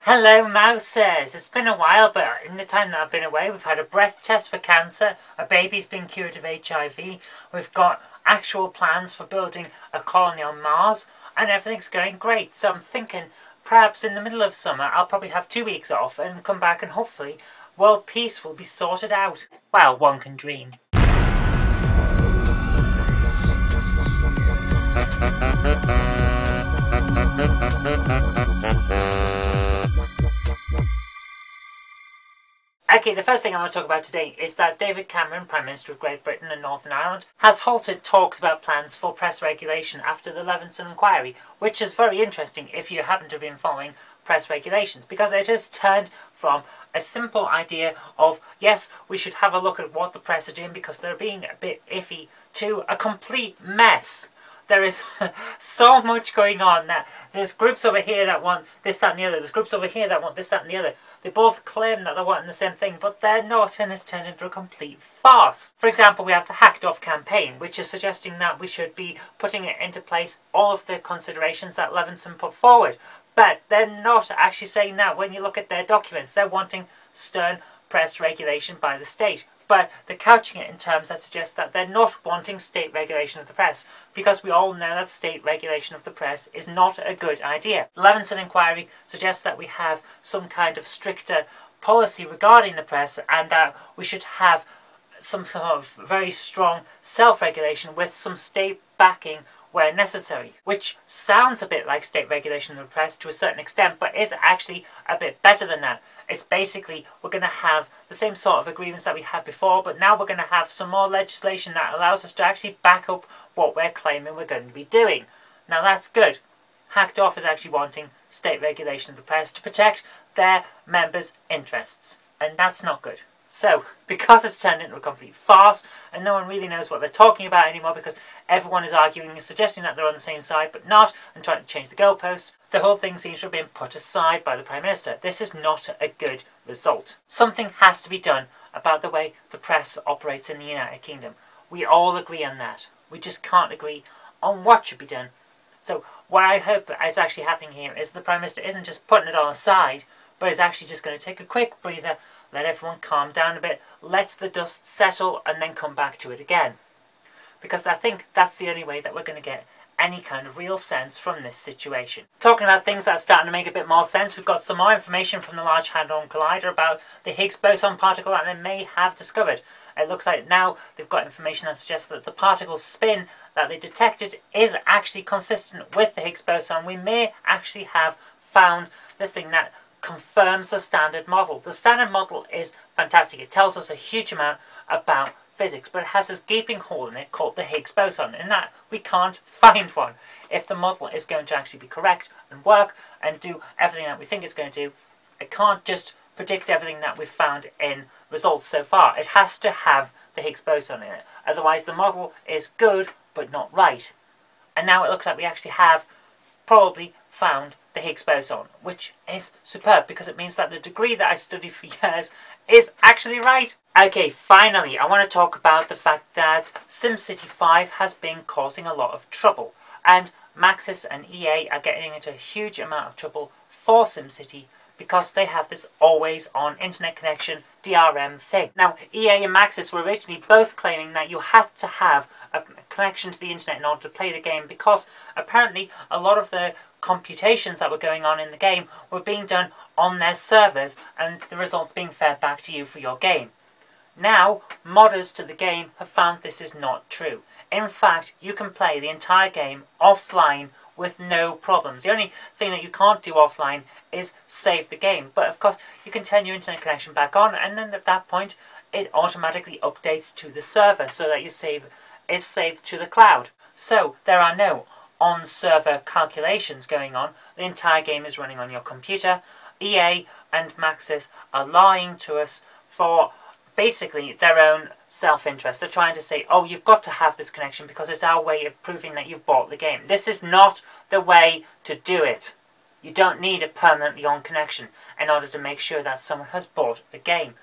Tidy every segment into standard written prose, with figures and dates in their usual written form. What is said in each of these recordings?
Hello Mousers! It's been a while, but in the time that I've been away we've had a breath test for cancer, a baby's been cured of HIV, we've got actual plans for building a colony on Mars, and everything's going great. So I'm thinking perhaps in the middle of summer I'll probably have 2 weeks off and come back and hopefully world peace will be sorted out. Well, one can dream. Okay, the first thing I want to talk about today is that David Cameron, Prime Minister of Great Britain and Northern Ireland, has halted talks about plans for press regulation after the Levinson inquiry, which is very interesting if you happen to have been following press regulations, because it has turned from a simple idea of, yes, we should have a look at what the press are doing because they're being a bit iffy, to a complete mess. There is so much going on that there's groups over here that want this, that and the other. There's groups over here that want this, that and the other. They both claim that they're wanting the same thing, but they're not, and it's turned into a complete farce. For example, we have the Hacked Off campaign, which is suggesting that we should be putting it into place all of the considerations that Levinson put forward. But they're not actually saying that. When you look at their documents, they're wanting stern press regulation by the state. But they're couching it in terms that suggest that they're not wanting state regulation of the press, because we all know that state regulation of the press is not a good idea. The Levinson inquiry suggests that we have some kind of stricter policy regarding the press, and that we should have some sort of very strong self-regulation with some state backing where necessary, which sounds a bit like state regulation of the press to a certain extent, but is actually a bit better than that. It's basically, we're going to have the same sort of agreements that we had before, but now we're going to have some more legislation that allows us to actually back up what we're claiming we're going to be doing. Now that's good. Hacked Off is actually wanting state regulation of the press to protect their members' interests, and that's not good. So, because it's turned into a complete farce, and no one really knows what they're talking about anymore because everyone is arguing and suggesting that they're on the same side but not, and trying to change the goalposts, the whole thing seems to have been put aside by the Prime Minister. This is not a good result. Something has to be done about the way the press operates in the United Kingdom. We all agree on that. We just can't agree on what should be done. So, what I hope is actually happening here is the Prime Minister isn't just putting it all aside, but is actually just going to take a quick breather, let everyone calm down a bit, let the dust settle, and then come back to it again. Because I think that's the only way that we're going to get any kind of real sense from this situation. Talking about things that are starting to make a bit more sense, we've got some more information from the Large Hadron Collider about the Higgs Boson particle that they may have discovered. It looks like now they've got information that suggests that the particle's spin that they detected is actually consistent with the Higgs boson. We may actually have found this thing that confirms the standard model. The standard model is fantastic. It tells us a huge amount about physics, but it has this gaping hole in it called the Higgs boson, in that we can't find one. If the model is going to actually be correct and work and do everything that we think it's going to do, it can't just predict everything that we've found in results so far. It has to have the Higgs boson in it. Otherwise the model is good but not right. And now it looks like we actually have probably found the Higgs boson, which is superb because it means that the degree that I studied for years is actually right. Okay, finally, I want to talk about the fact that Simcity 5 has been causing a lot of trouble, and Maxis and EA are getting into a huge amount of trouble for Simcity because they have this always-on internet connection DRM thing. Now, EA and Maxis were originally both claiming that you had to have a connection to the internet in order to play the game, because apparently a lot of the computations that were going on in the game were being done on their servers and the results being fed back to you for your game. Now, modders to the game have found this is not true. In fact, you can play the entire game offline with no problems. The only thing that you can't do offline is save the game. But of course, you can turn your internet connection back on, and then at that point, it automatically updates to the server so that your save is saved to the cloud. So, there are no on-server calculations going on. The entire game is running on your computer. EA and Maxis are lying to us for basically their own self-interest. They're trying to say, oh, you've got to have this connection because it's our way of proving that you've bought the game. This is not the way to do it. You don't need a permanently on connection in order to make sure that someone has bought a game.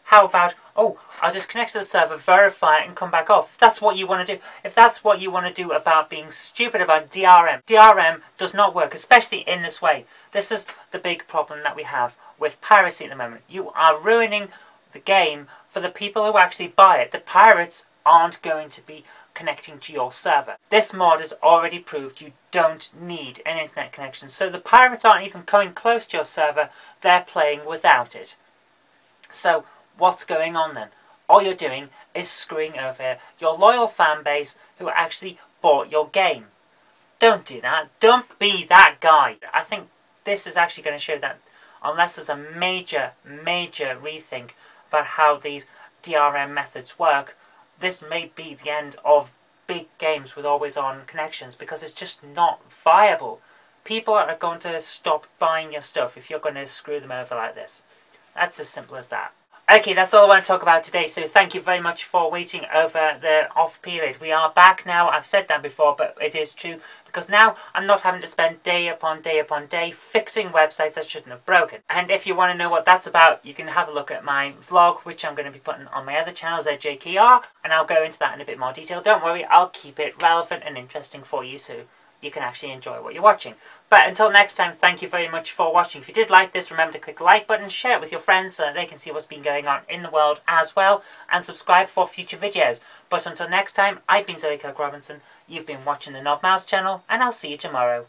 How about, oh, I'll just connect to the server, verify it, and come back off. If that's what you want to do, if that's what you want to do about being stupid about DRM, DRM does not work, especially in this way. This is the big problem that we have with piracy at the moment. You are ruining the game for the people who actually buy it. The pirates aren't going to be connecting to your server. This mod has already proved you don't need an internet connection. So the pirates aren't even coming close to your server, they're playing without it. So what's going on then? All you're doing is screwing over your loyal fan base who actually bought your game. Don't do that. Don't be that guy. I think this is actually going to show that unless there's a major rethink about how these DRM methods work, this may be the end of big games with always-on connections, because it's just not viable. People are going to stop buying your stuff if you're going to screw them over like this. That's as simple as that. Okay, that's all I want to talk about today, so thank you very much for waiting over the off period. We are back now. I've said that before, but it is true, because now I'm not having to spend day upon day upon day fixing websites that shouldn't have broken. And if you want to know what that's about, you can have a look at my vlog, which I'm going to be putting on my other channels at JKR, and I'll go into that in a bit more detail. Don't worry, I'll keep it relevant and interesting for you, so you can actually enjoy what you're watching. But until next time, thank you very much for watching. If you did like this, remember to click the like button, share it with your friends so that they can see what's been going on in the world as well, and subscribe for future videos. But until next time, I've been Kirk-Robinson, you've been watching the Knob Mouse channel, and I'll see you tomorrow.